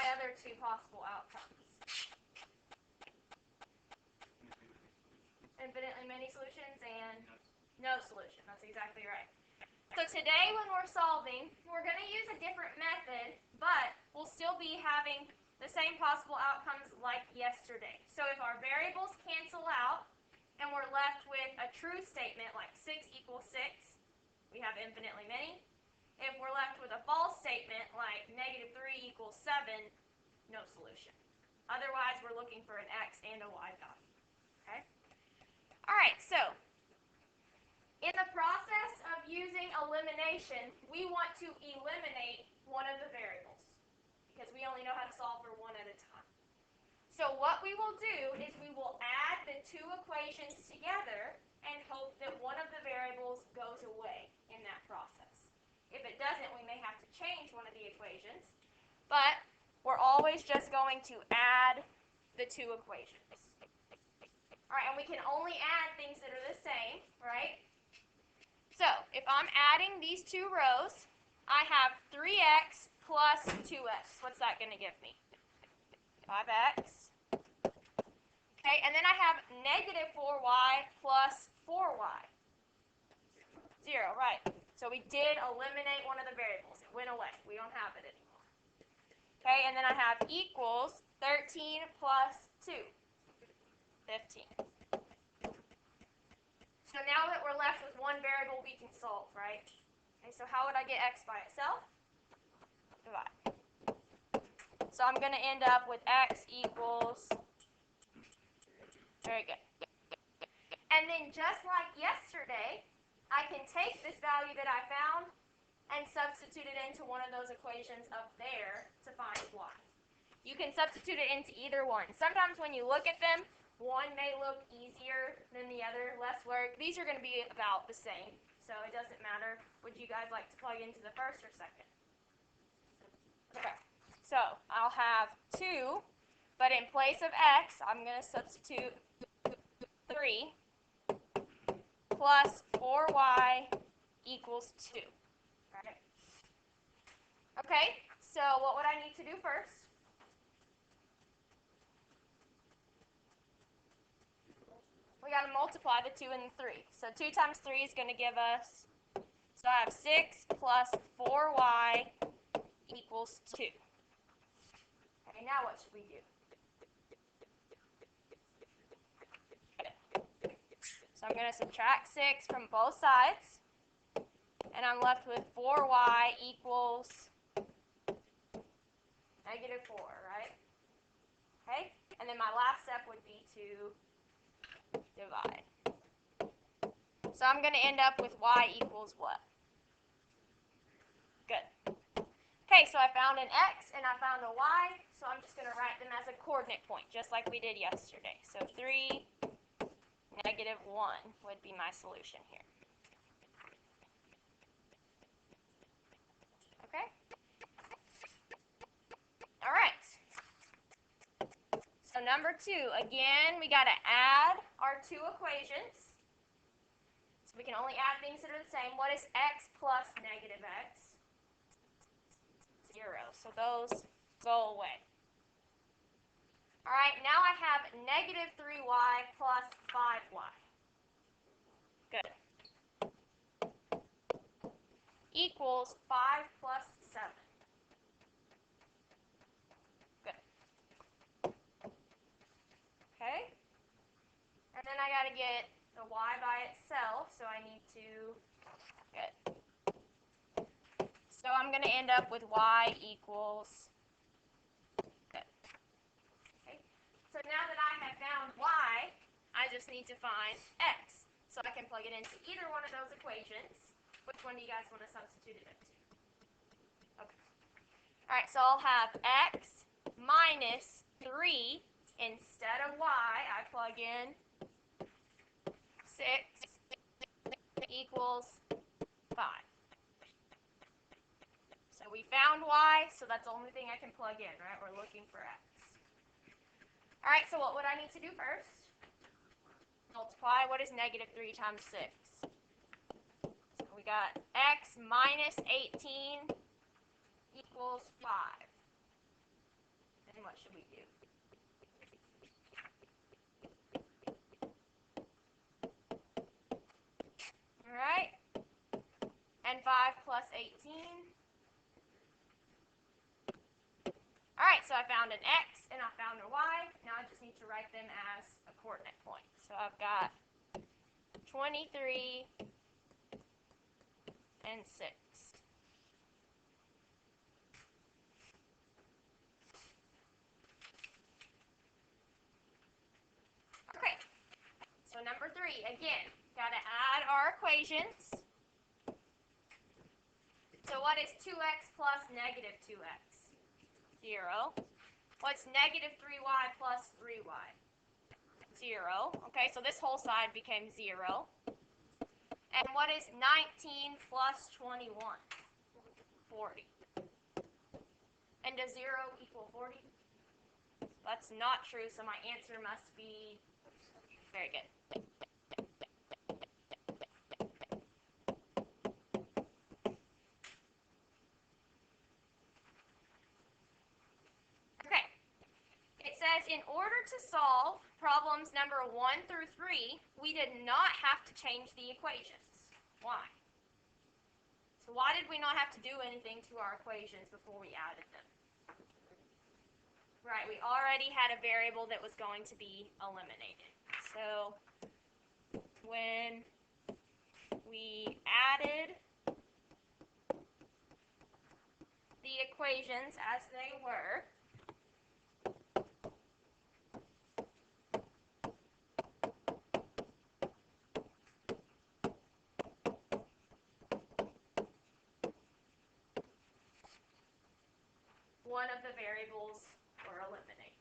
my other two possible outcomes? Infinitely many solutions and no solution. That's exactly right. So today when we're solving, we're going to use a different method, but we'll still be having the same possible outcomes like yesterday. So if our variables cancel out and we're left with a true statement like 6 equals 6, we have infinitely many. If we're left with a false statement like negative 3 equals 7, no solution. Otherwise, we're looking for an x and a y value. Okay? All right, so in the process of using elimination, we want to eliminate one of the variables because we only know how to solve for one at a time. So what we will do is we will add the two equations together and hope that one of the variables goes away in that process. If it doesn't, we may have to change one of the equations, but we're always just going to add the two equations. All right, and we can only add things that are the same, right? So if I'm adding these two rows, I have 3x plus 2x. What's that going to give me? 5x. Okay, and then I have negative 4y plus 4y. 0, right. So we did eliminate one of the variables. It went away. We don't have it anymore. Okay, and then I have equals 13 plus 2. 15. So now that we're left with one variable, we can solve, right? Okay, so how would I get x by itself? Divide. So I'm going to end up with x equals, very good. And then just like yesterday, I can take this value that I found and substitute it into one of those equations up there to find y. You can substitute it into either one. Sometimes when you look at them, one may look easier than the other, less work. These are going to be about the same, so it doesn't matter. Would you guys like to plug into the first or second? Okay, so I'll have 2, but in place of x, I'm going to substitute 3 plus 4y equals 2. Right? Okay, so what would I need to do first? We got to multiply the 2 and the 3. So 2 times 3 is going to give us, so I have 6 plus 4y equals 2. Okay, now what should we do? So I'm going to subtract 6 from both sides, and I'm left with 4y equals negative 4, right? Okay, and then my last step would be to divide. So I'm going to end up with y equals what? Good. Okay, so I found an x and I found a y, so I'm just going to write them as a coordinate point, just like we did yesterday. So 3, negative 1 would be my solution here. Okay? All right. So number 2, again, we got to add our two equations. So we can only add things that are the same. What is x plus negative x? 0. So those go away. All right, now I have negative 3y plus 5y. Good. Equals 5 plus 7. Good. Okay. And then I got to get the y by itself, so I need to, good. So I'm going to end up with y equals, good. Okay. So now that I have found y, I just need to find x. So I can plug it into either one of those equations. Which one do you guys want to substitute it into? Okay. All right, so I'll have x minus 3 instead of y. I plug in 6 equals 5. So we found y, so that's the only thing I can plug in, right? We're looking for x. All right, so what would I need to do first? Multiply. What is negative 3 times 6? So we got x minus 18 equals 5. And what should we do? Alright. And 5 plus 18. Alright, so I found an x and I found a y. Now I just need to write them as a coordinate point. So I've got 23 and 6. Okay, so number 3, again, got to add our equations. So what is 2x plus negative 2x? 0. What's negative 3y plus 3y? 0. Okay, so this whole side became 0. And what is 19 plus 21? 40. And does 0 equal 40? That's not true, so my answer must be very good. Okay. It says in order to solve problems number 1 through 3, we did not have to change the equations. Why? So why did we not have to do anything to our equations before we added them? Right, we already had a variable that was going to be eliminated. So when we added the equations as they were, one of the variables were eliminated.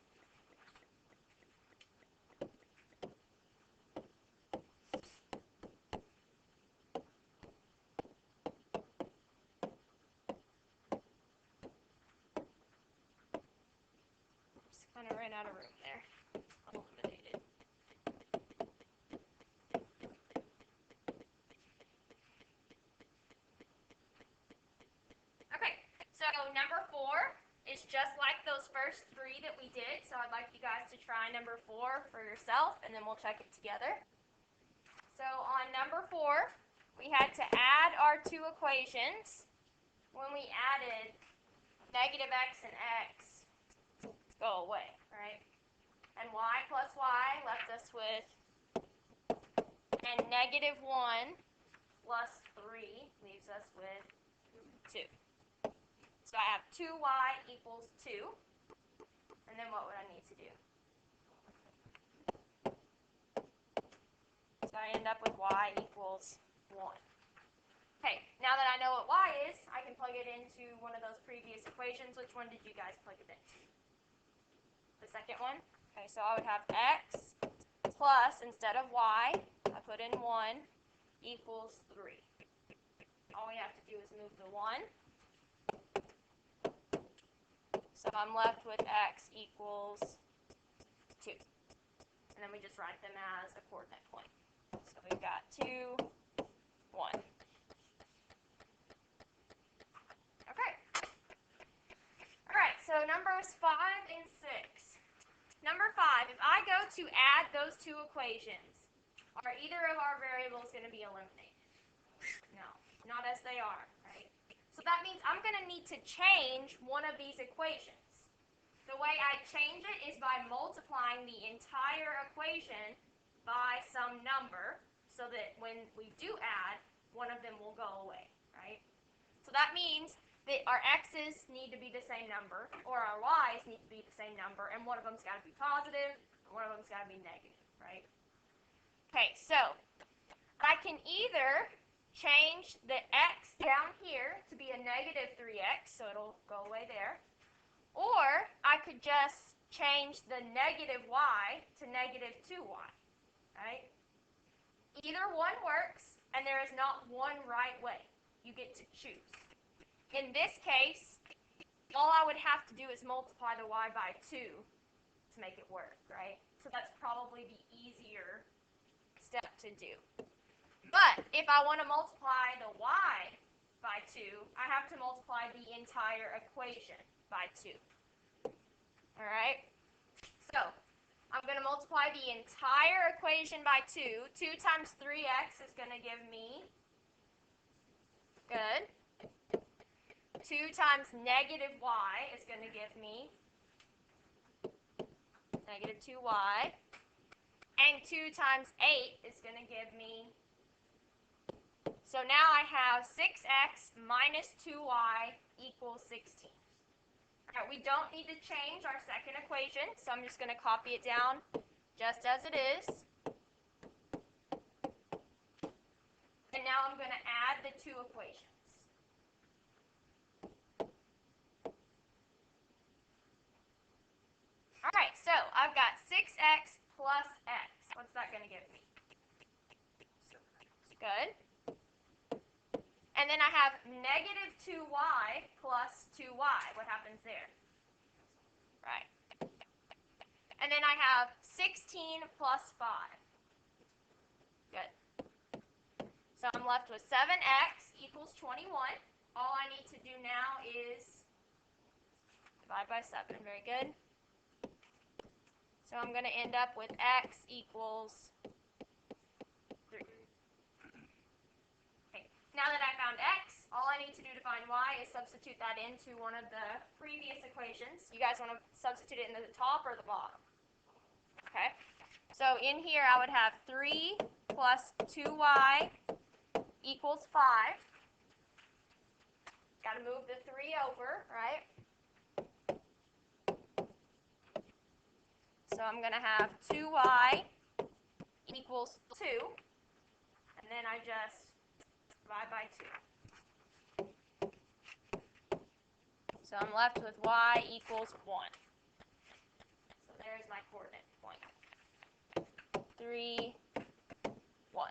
Just kind of ran out of room there. Eliminated. Okay, so number 4 is just like those first 3 that we did. So I'd like you guys to try number 4 for yourself, and then we'll check it together. So on number 4, we had to add our 2 equations. When we added negative x and x, go away, right? And y plus y left us with, and negative 1 plus 3 leaves us with 2. So I have 2y equals 2. And then what would I need to do? So I end up with y equals 1. Okay, now that I know what y is, I can plug it into one of those previous equations. Which one did you guys plug it into? The second one? Okay, so I would have x plus, instead of y, I put in 1 equals 3. All we have to do is move the 1. So I'm left with x equals 2. And then we just write them as a coordinate point. So we've got 2, 1. Okay. Alright, so numbers 5 and 6. Number 5, if I go to add those 2 equations, are either of our variables going to be eliminated? No, not as they are, right? So that means I'm going to need to change one of these equations. The way I change it is by multiplying the entire equation by some number, so that when we do add, one of them will go away, right? So that means that our x's need to be the same number, or our y's need to be the same number, and one of them's got to be positive, and one of them's got to be negative, right? Okay, so I can either change the x down here to be a negative 3x, so it'll go away there, or I could just change the negative y to negative 2y, right? Either one works, and there is not one right way. You get to choose. In this case, all I would have to do is multiply the y by 2 to make it work, right? So that's probably the easier step to do. But if I want to multiply the y by 2, I have to multiply the entire equation by 2. All right? So, I'm going to multiply the entire equation by 2. 2 times 3x is going to give me, good, 2 times negative y is going to give me negative 2y, and 2 times 8 is going to give me, so now I have 6x minus 2y equals 16. All right, we don't need to change our second equation, so I'm just going to copy it down just as it is. And now I'm going to add the two equations. All right, so I've got 6x plus x. What's that going to give me? Good. And then I have negative 2y plus 2y. What happens there? Right. And then I have 16 plus 5. Good. So I'm left with 7x equals 21. All I need to do now is divide by 7. Very good. So I'm going to end up with x equals 3. Okay. Now that I found x, all I need to do to find y is substitute that into one of the previous equations. You guys want to substitute it in the top or the bottom? Okay. So in here I would have 3 plus 2y equals 5. Got to move the 3 over, right? So I'm going to have 2y equals 2. And then I just divide by 2. So I'm left with y equals 1. So there's my coordinate point. 3, 1.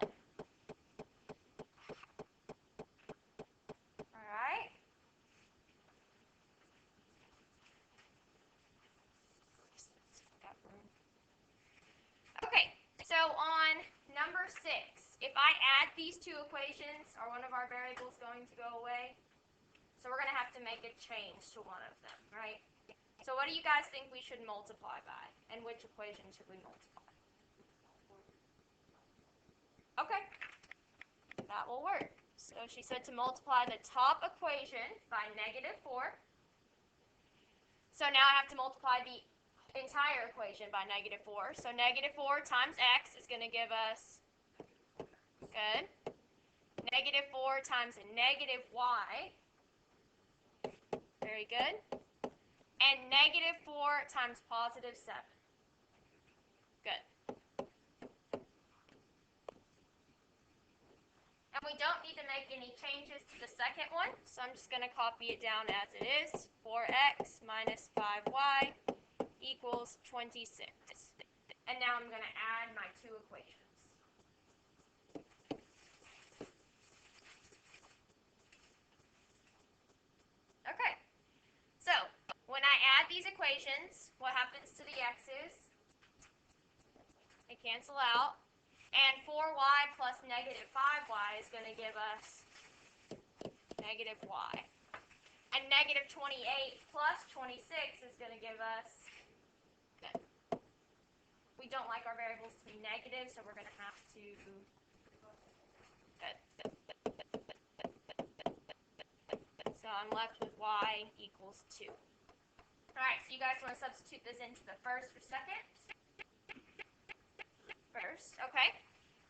All right. Okay, so on number 6, if I add these two equations, are one of our variables going to go away? So we're going to have to make a change to one of them, right? So what do you guys think we should multiply by? And which equation should we multiply? Okay, that will work. So she said to multiply the top equation by negative 4. So now I have to multiply the entire equation by negative 4. So negative 4 times x is going to give us, good, negative 4 times negative y. Very good. And negative 4 times positive 7. Good. And we don't need to make any changes to the second one, so I'm just going to copy it down as it is. 4x minus 5y equals 26. And now I'm going to add my two equations. Okay. So, when I add these equations, what happens to the x's? They cancel out. And 4y plus negative 5y is going to give us negative y. And negative 28 plus 26 is going to give us, good. We don't like our variables to be negative, so we're going to have to, good. So I'm left with y equals 2. Alright, so you guys want to substitute this into the first or second? First, okay.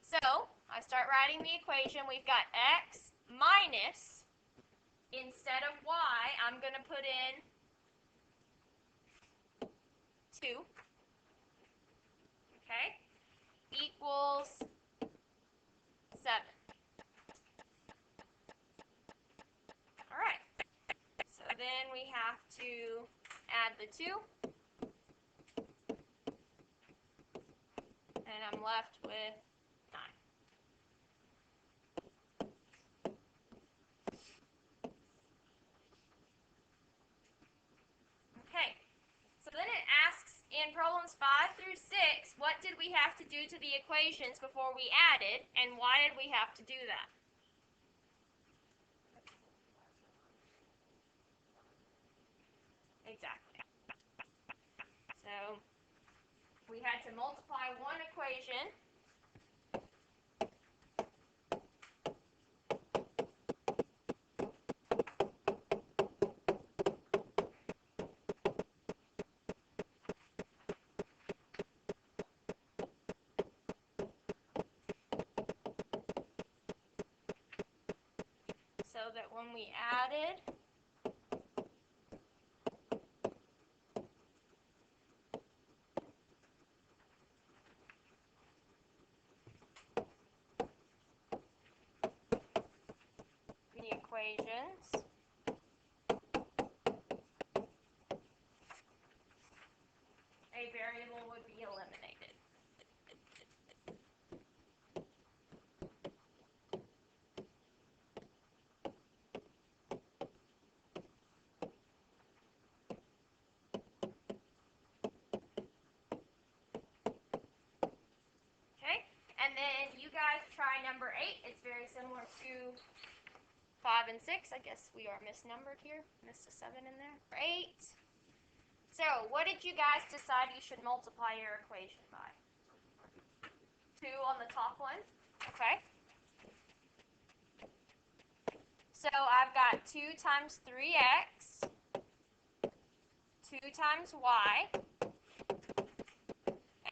So, I start writing the equation. We've got x minus, instead of y, I'm going to put in 2, okay, equals 7. Alright, so then we have to add the 2, and I'm left with 9. Okay, so then it asks in problems 5 through 6, what did we have to do to the equations before we added, and why did we have to do that? Exactly. So we had to multiply one equation so that when we added the equations, a variable would be eliminated. Okay, and then you guys try number 8. It's very similar to 5 and 6. I guess we are misnumbered here. Missed a 7 in there. 8. So, what did you guys decide you should multiply your equation by? 2 on the top one. Okay. So, I've got 2 times 3x, 2 times y,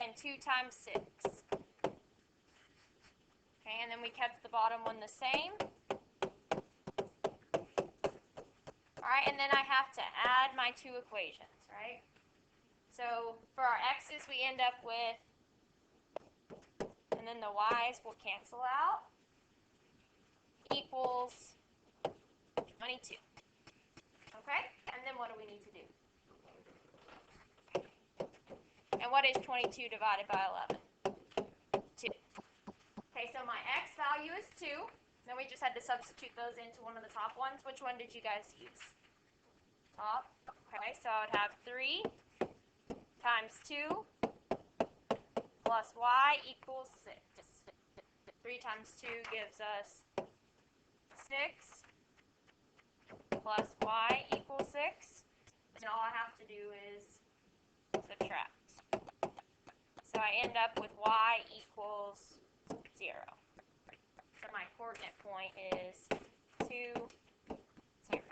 and 2 times 6. Okay, and then we kept the bottom one the same. Alright, and then I have to add my 2 equations, right? So for our x's, we end up with, and then the y's will cancel out, equals 22. Okay, and then what do we need to do? And what is 22 divided by 11? 2. Okay, so my x value is 2. Then we just had to substitute those into one of the top ones. Which one did you guys use? Top. Okay, so I would have 3 times 2 plus y equals 6. 3 times 2 gives us 6 plus y equals 6. And all I have to do is subtract. So I end up with y equals 0. So my coordinate point is 2, 0.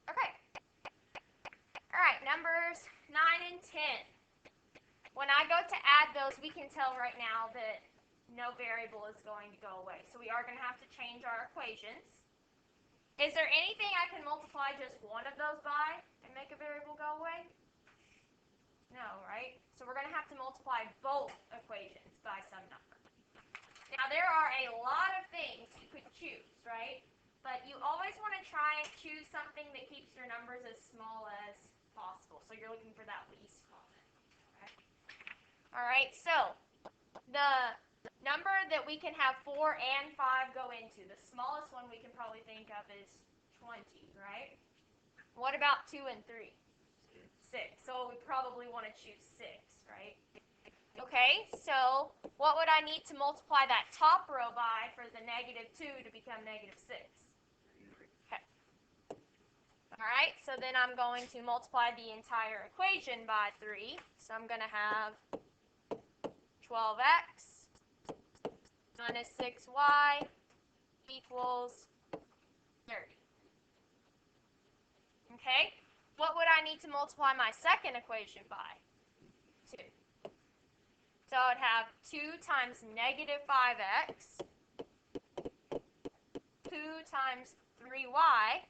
Okay. Alright, numbers 9 and 10. When I go to add those, we can tell right now that no variable is going to go away. So we are going to have to change our equations. Is there anything I can multiply just one of those by and make a variable go away? No, right? So we're going to have to multiply both equations by some number. Now there are a lot of things you could choose, right? But you always want to try and choose something that keeps your numbers as small as possible. So you're looking for that least common. Okay? Alright, so the number that we can have 4 and 5 go into, the smallest one we can probably think of is 20, right? What about 2 and 3? 6. So we probably want to choose 6, right? Okay, so what would I need to multiply that top row by for the -2 to become -6? Okay. Alright, so then I'm going to multiply the entire equation by 3. So I'm going to have 12x minus 6y equals 30. Okay, what would I need to multiply my second equation by? 2. So I would have 2 times -5x, 2 times 3y,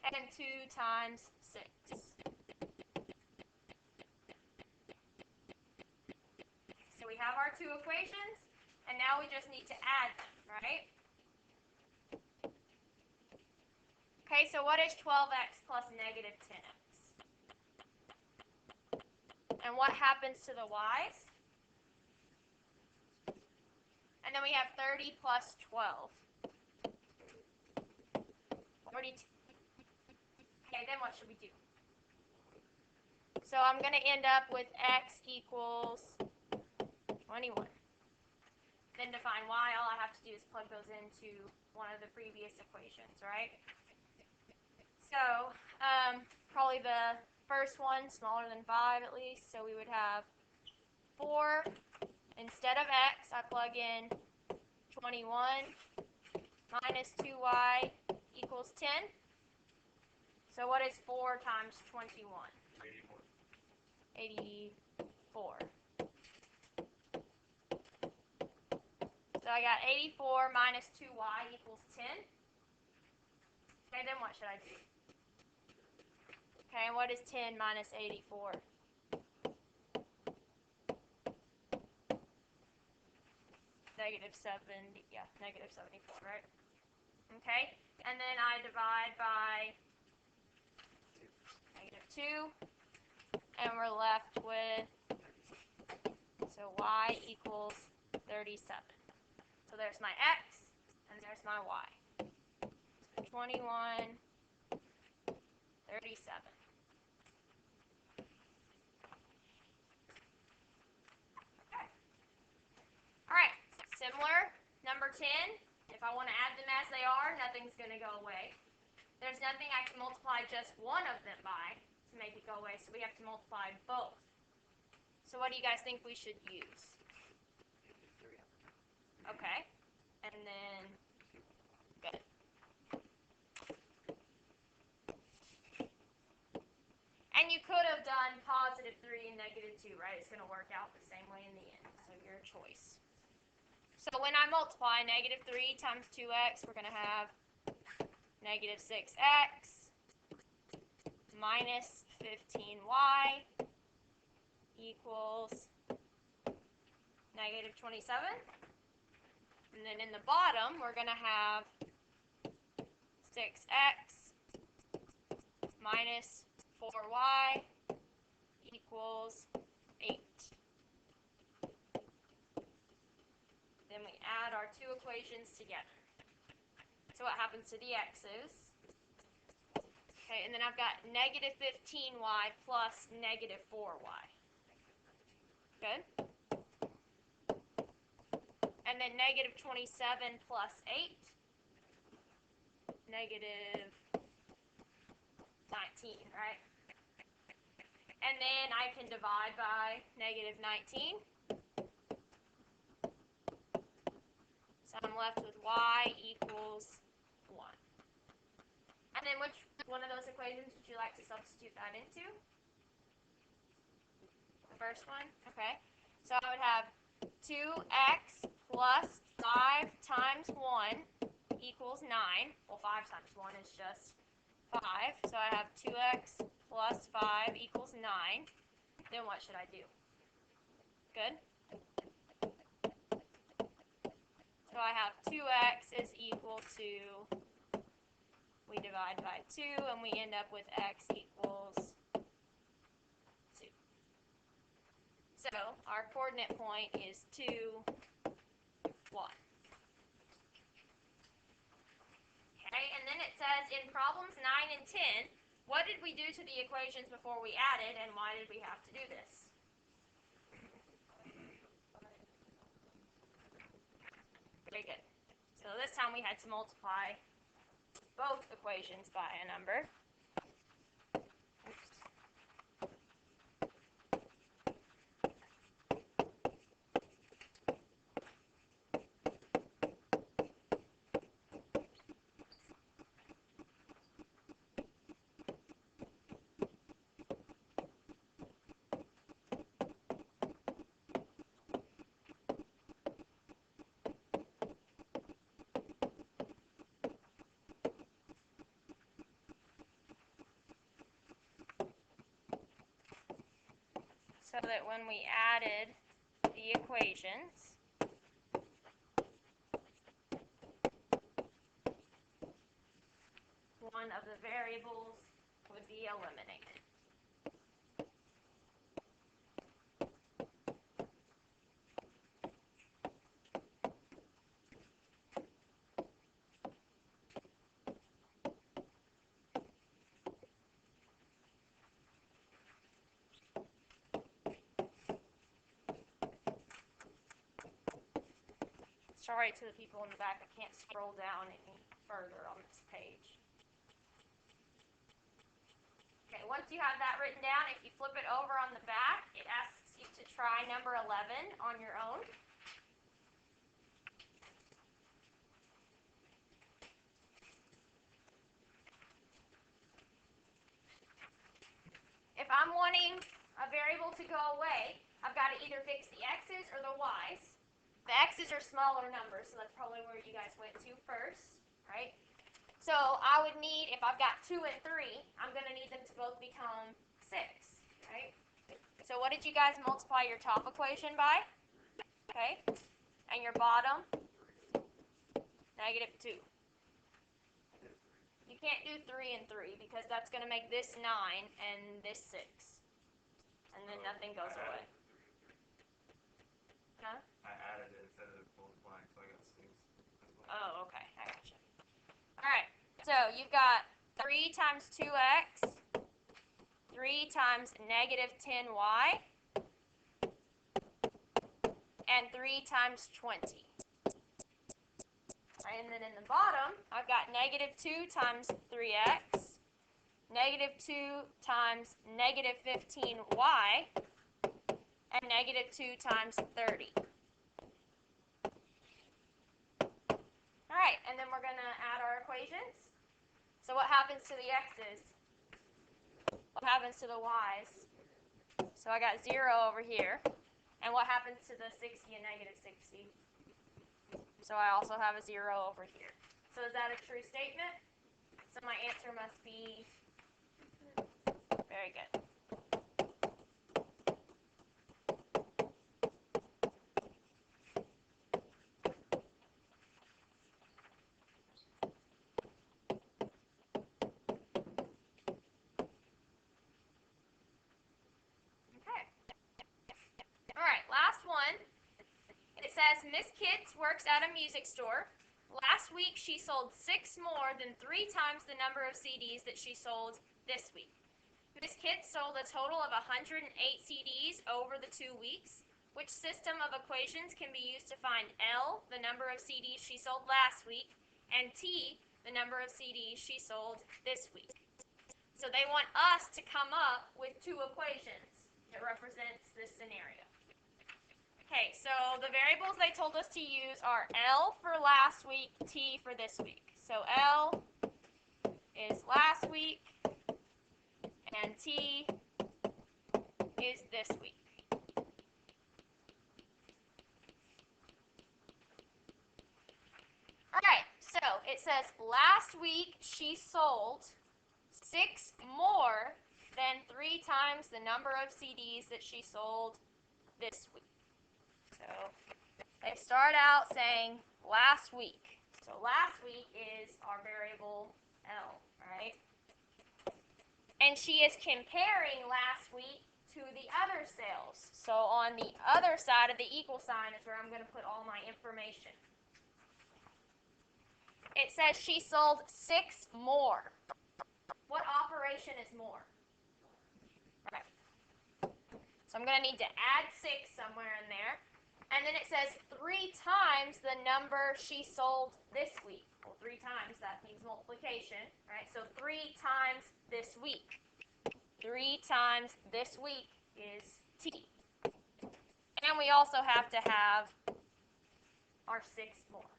and 2 times 6. So we have our 2 equations, and now we just need to add them, right? Okay, so what is 12x plus -10x? And what happens to the y's? And then we have 30 plus 12. 42. Okay, then what should we do? So I'm going to end up with x equals 21. Then to find y, all I have to do is plug those into one of the previous equations, right? So, probably the first one smaller than 5 at least. So we would have 4. Instead of x, I plug in 21 minus 2y equals 10. So what is 4 times 21? 84. So I got 84 minus 2y equals 10. Okay, then what should I do? Okay, and what is 10 minus 84? Negative 70, yeah, negative 74, right? Okay, and then I divide by negative 2, and we're left with, so y equals 37. So there's my x, and there's my y. So 21, 37. Okay. All right, similar, number 10. If I want to add them as they are, nothing's going to go away. There's nothing I can multiply just one of them by to make it go away, so we have to multiply both. So what do you guys think we should use? Okay, and then, good. And you could have done positive 3 and negative 2, right? It's going to work out the same way in the end, so your choice. So when I multiply negative 3 times 2x, we're going to have negative 6x minus 15y equals negative 27. And then in the bottom, we're going to have 6x minus 4y equals 8. Then we add our two equations together. So what happens to the x's? Okay, and then I've got negative 15y plus negative 4y. Good. And then negative 27 plus 8, negative 19, right? And then I can divide by negative 19. So I'm left with y equals 1. And then which one of those equations would you like to substitute that into? The first one? Okay. So I would have 2x plus 5 times 1 equals 9. Well, 5 times 1 is just 5. So I have 2x plus 5 equals 9. Then what should I do? Good? So I have 2x is equal to, we divide by 2, and we end up with x equals 2. So our coordinate point is 2, 1. Okay, and then it says in problems 9 and 10, what did we do to the equations before we added, and why did we have to do this? Very good. So this time we had to multiply both equations by a number. So that when we added the equations, one of the variables would be eliminated. Sorry to the people in the back, I can't scroll down any further on this page. you have that written down, if you flip it over on the back, it asks you to try number 11 on your own. If I'm wanting a variable to go away, I've got to either fix the x's or the y's. The x's are smaller numbers, so that's probably where you guys went to first, right? So I would need, if I've got 2 and 3, I'm going to need them to both become 6, right? So what did you guys multiply your top equation by? Okay, and your bottom, -2. You can't do 3 and 3 because that's going to make this 9 and this 6. And then nothing goes away. Huh? I added it instead of multiplying, so I got 6. Oh, okay. I gotcha. Alright, so you've got 3 times 2x, 3 times -10y, and 3 times 20. Right, and then in the bottom, I've got -2 times 3x, -2 times -15y, and -2 times 30. Alright, and then we're going to add our equations. So what happens to the x's? What happens to the y's? So I got 0 over here. And what happens to the 60 and -60? So I also have a 0 over here. So is that a true statement? So my answer must be very good. Okay. All right, last one. It says, Miss Kitts works at a music store. Last week she sold 6 more than 3 times the number of CDs that she sold this week. Miss Kitts sold a total of 108 CDs over the 2 weeks. Which system of equations can be used to find L, the number of CDs she sold last week, and T, the number of CDs she sold this week? So they want us to come up with 2 equations that represents this scenario. Okay, so the variables they told us to use are L for last week, T for this week. So L is last week, and T is this week. Alright, so it says last week she sold 6 more than 3 times the number of CDs that she sold this week. So they start out saying last week. So last week is our variable L, right? And she is comparing last week to the other sales. So on the other side of the equal sign is where I'm going to put all my information. It says she sold 6 more. What operation is more? Right. So I'm going to need to add 6 somewhere in there. And then it says 3 times the number she sold this week. Well, 3 times, that means multiplication, right? So 3 times this week. 3 times this week is T. And we also have to have our 6 more.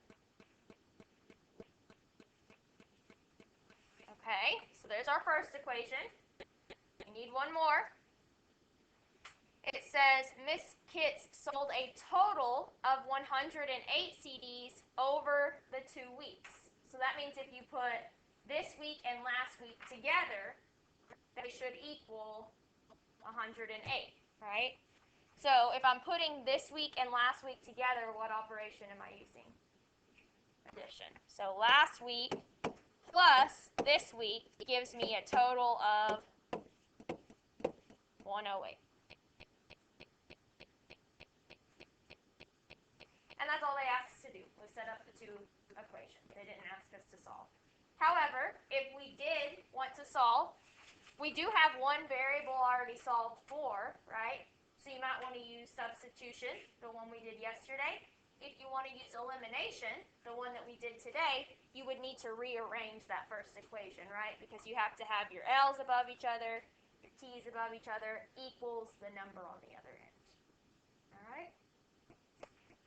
Okay, so there's our first equation. We need one more. It says Miss Kitts sold a total of 108 CDs over the 2 weeks. So that means if you put this week and last week together, they should equal 108, right? So if I'm putting this week and last week together, what operation am I using? Addition. So last week plus this week gives me a total of 108. And that's all they asked us to do, was set up the 2 equations. They didn't ask us to solve. However, if we did want to solve, we do have one variable already solved for, right? So you might want to use substitution, the one we did yesterday. If you want to use elimination, the one that we did today, you would need to rearrange that first equation, right? Because you have to have your L's above each other, your t's above each other equals the number on the other end. All right?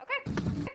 Okay.